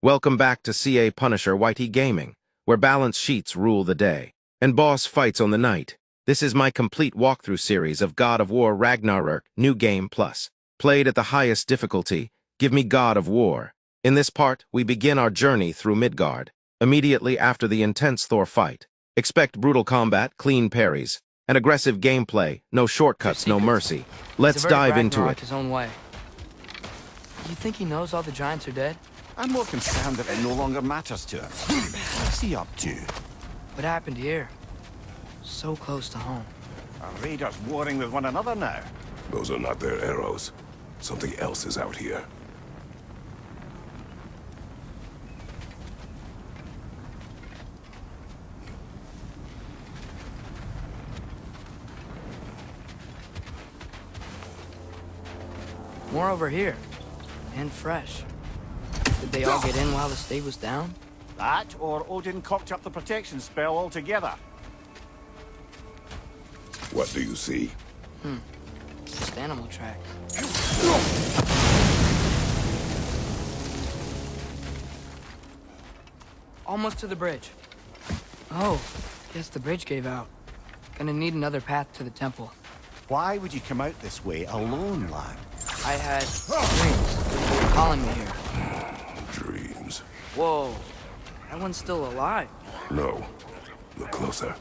Welcome back to CA Punisher Whitey Gaming, where balance sheets rule the day, and boss fights on the night. This is my complete walkthrough series of God of War Ragnarök New Game Plus. Played at the highest difficulty, give me God of War. In this part, we begin our journey through Midgard, immediately after the intense Thor fight. Expect brutal combat, clean parries, and aggressive gameplay, no shortcuts, no mercy. Let's dive into it. His own way. You think he knows all the giants are dead? I'm more concerned that it no longer matters to him. What's he up to? What happened here? So close to home. Are raiders warring with one another now? Those are not their arrows. Something else is out here. More over here. And fresh. Did they all get in while the stave was down? That, or Odin cocked up the protection spell altogether. What do you see? Just animal tracks. Almost to the bridge. Oh, guess the bridge gave out. Gonna need another path to the temple. Why would you come out this way alone, lad? I had dreams. They were calling me here. Dreams. Whoa, that one's still alive. No. Look closer.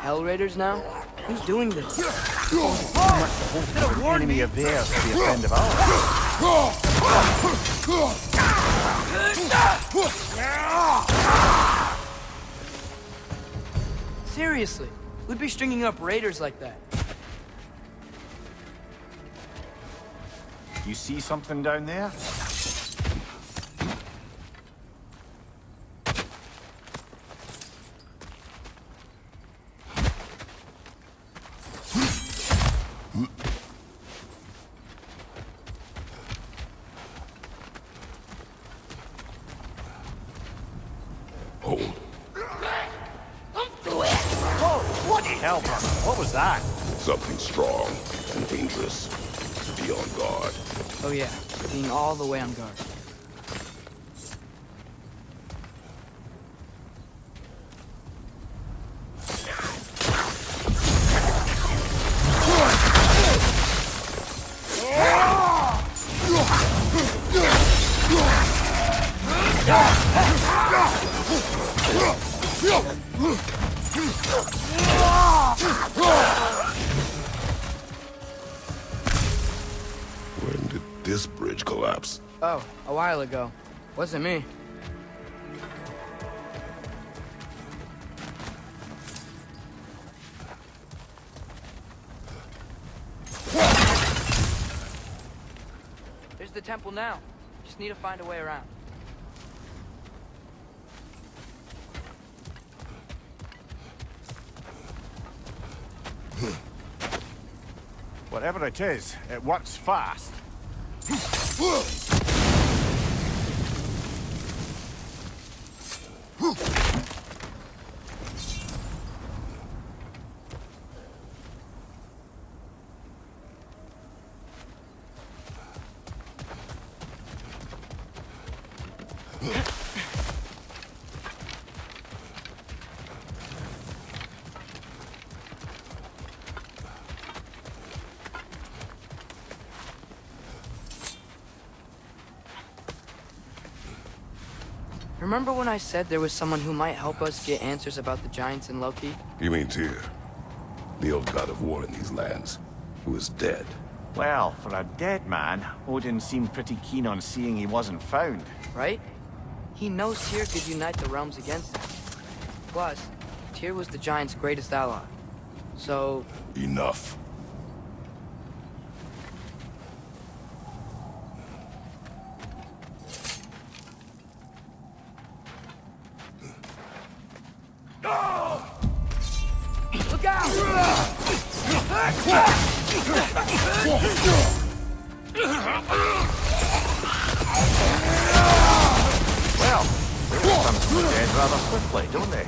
Hell Raiders now? Who's doing this? The enemy of theirs to be a friend of ours. Seriously, who'd be stringing up raiders like that? You see something down there? Hold. Oh, bloody hell, brother. What was that? Something strong and dangerous. Be on guard. Oh yeah, being all the way on guard. When did this bridge collapse? Oh, a while ago. Wasn't me. There's the temple now. Just need to find a way around. Whatever it is, it works fast. Remember when I said there was someone who might help us get answers about the giants and Loki? You mean Tyr? The old god of war in these lands, who is dead. Well, for a dead man, Odin seemed pretty keen on seeing he wasn't found. Right? He knows Tyr could unite the realms against him. Plus, Tyr was the giants' greatest ally. So... Enough. Look out! Well, some dead rather swiftly, don't they?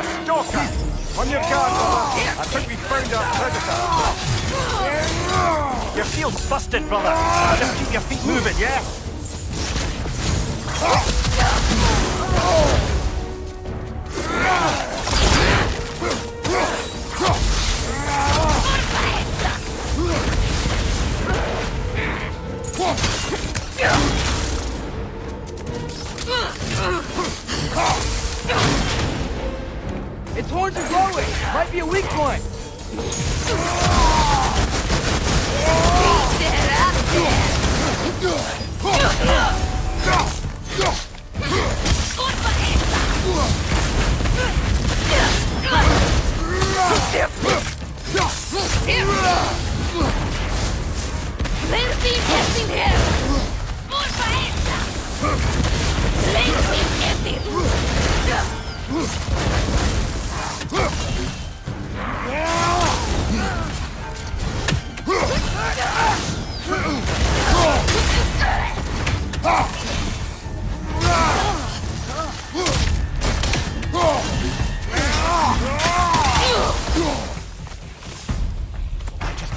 A stalker! On your guard, brother! I think we found our predator! Your shield's busted, brother! Just keep your feet moving, yeah? Its horns are glowing! Might be a weak point!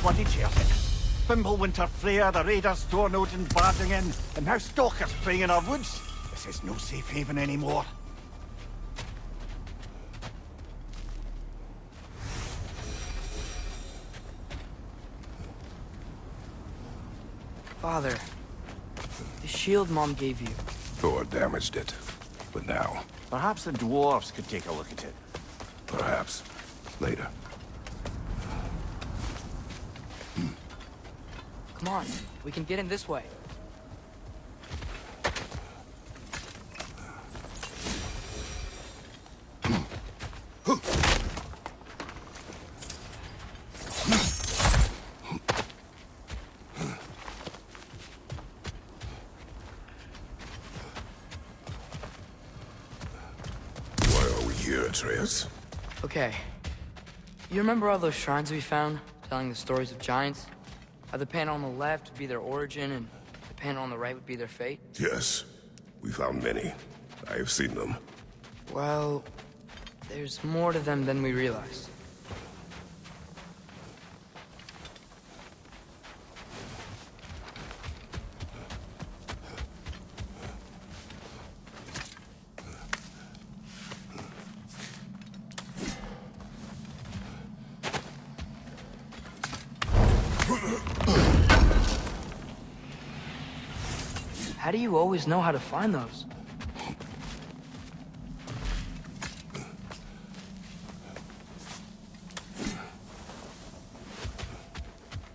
Bloody terrific. Fimbulwinter Freya, the raiders, Thor Odin barging in, and now stalkers preying in our woods. This is no safe haven anymore. Father, the shield Mom gave you. Thor damaged it. But now, Perhaps the dwarves could take a look at it. perhaps, later. Come on, we can get in this way. Why are we here, Atreus? Okay. You remember all those shrines we found, telling the stories of giants? How the panel on the left would be their origin, and the panel on the right would be their fate? Yes. We found many. I have seen them. Well, there's more to them than we realized. How do you always know how to find those?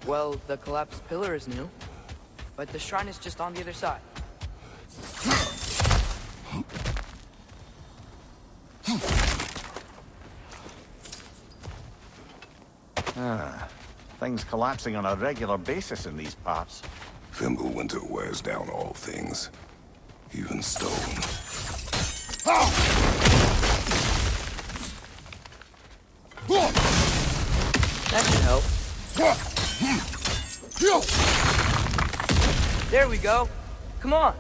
Well, the collapsed pillar is new, but the shrine is just on the other side. Things collapsing on a regular basis in these parts. Fimbulwinter wears down all things, even stone. That should help. There we go. Come on.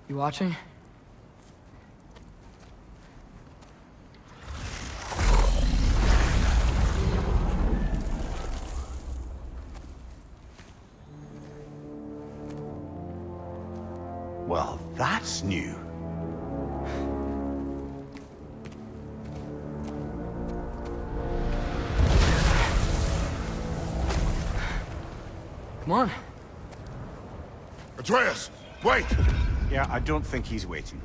You watching? Well, that's new. Come on. Atreus, wait! Yeah, I don't think he's waiting.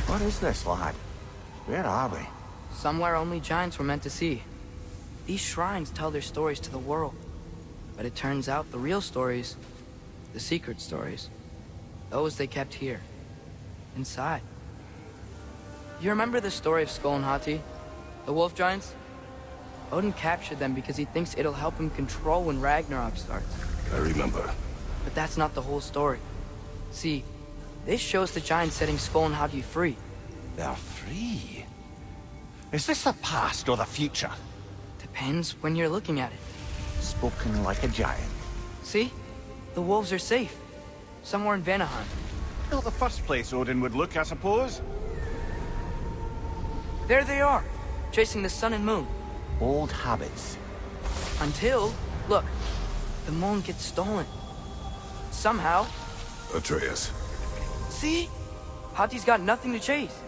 What is this, lad? Where are we? Somewhere only giants were meant to see. These shrines tell their stories to the world. But it turns out the real stories, the secret stories, Those they kept here. Inside. You remember the story of Skull and Hati? The wolf giants? Odin captured them because he thinks it'll help him control when Ragnarok starts. I remember. But that's not the whole story. See, this shows the giants setting Skull and Hati free. They're free. Is this the past or the future? Depends when you're looking at it. Spoken like a giant. See? The wolves are safe. Somewhere in Vanaheim. Not the first place Odin would look, I suppose. There they are, chasing the sun and moon. Old habits. Until, look, the moon gets stolen. Somehow. Atreus. See? Hati's got nothing to chase.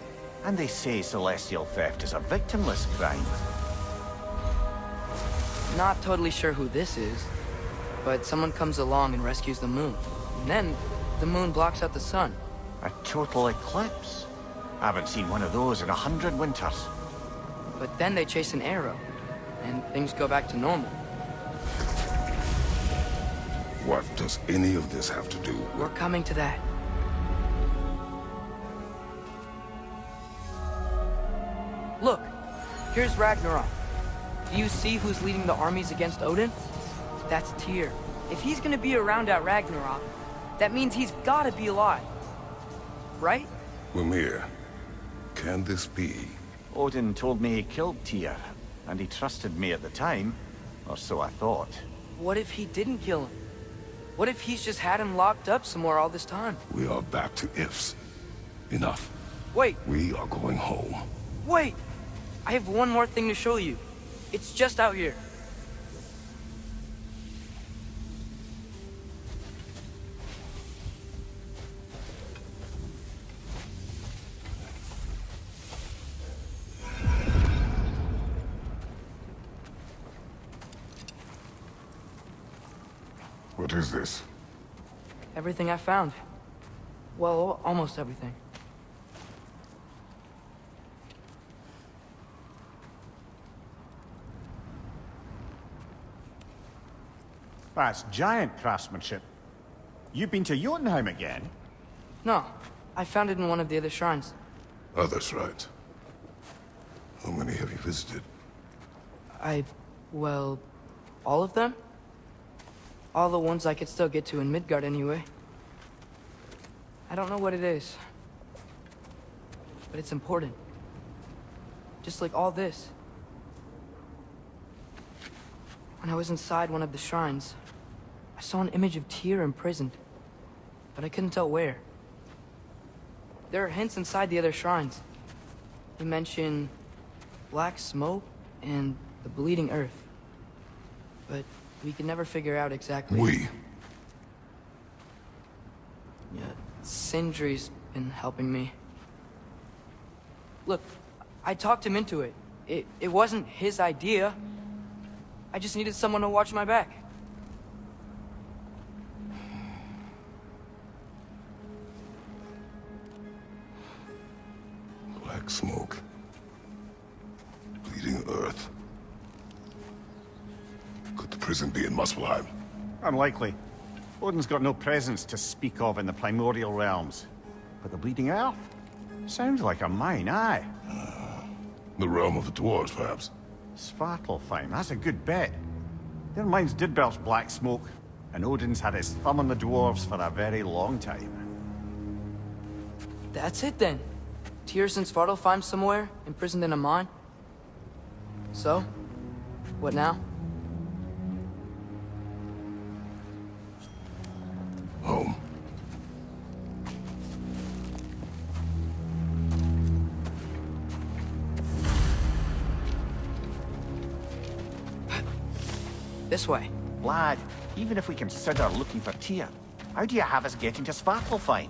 And they say celestial theft is a victimless crime. Not totally sure who this is, but someone comes along and rescues the moon. And then, the moon blocks out the sun. A total eclipse. I haven't seen one of those in 100 winters. But then they chase an arrow, and things go back to normal. What does any of this have to do with... We're coming to that. Look, here's Ragnarok. Do you see who's leading the armies against Odin? That's Tyr. If he's gonna be around at Ragnarok, that means he's gotta be alive. Right? Mimir, can this be? Odin told me he killed Tyr, and he trusted me at the time, or so I thought. What if he didn't kill him? What if he's just had him locked up somewhere all this time? We are back to ifs. Enough. Wait, We are going home. wait! I have one more thing to show you. It's just out here. What is this? Everything I found. Well, almost everything. That's giant craftsmanship. You've been to Jotunheim again? No, I found it in one of the other shrines. Others, right? How many have you visited? Well, all of them? All the ones I could still get to in Midgard anyway. I don't know what it is. But it's important. Just like all this. When I was inside one of the shrines, I saw an image of Tyr imprisoned. But I couldn't tell where. There are hints inside the other shrines. They mention black smoke and the bleeding earth. But we could never figure out exactly. Yeah, Sindri's been helping me. Look, I talked him into it. It wasn't his idea. I just needed someone to watch my back. Black smoke. Bleeding earth. Could the prison be in Muspelheim? Unlikely. Odin's got no presence to speak of in the primordial realms. But the Bleeding Earth? Sounds like a mine, aye. The realm of the dwarves, perhaps? Svartalfheim, that's a good bet. Their mines did belch black smoke, and Odin's had his thumb on the dwarves for a very long time. That's it then. Tyr's in Svartalfheim somewhere, imprisoned in a mine. So, what now? Home. This way. Lad, even if we consider looking for Tyr, how do you have us getting to Svartalfheim?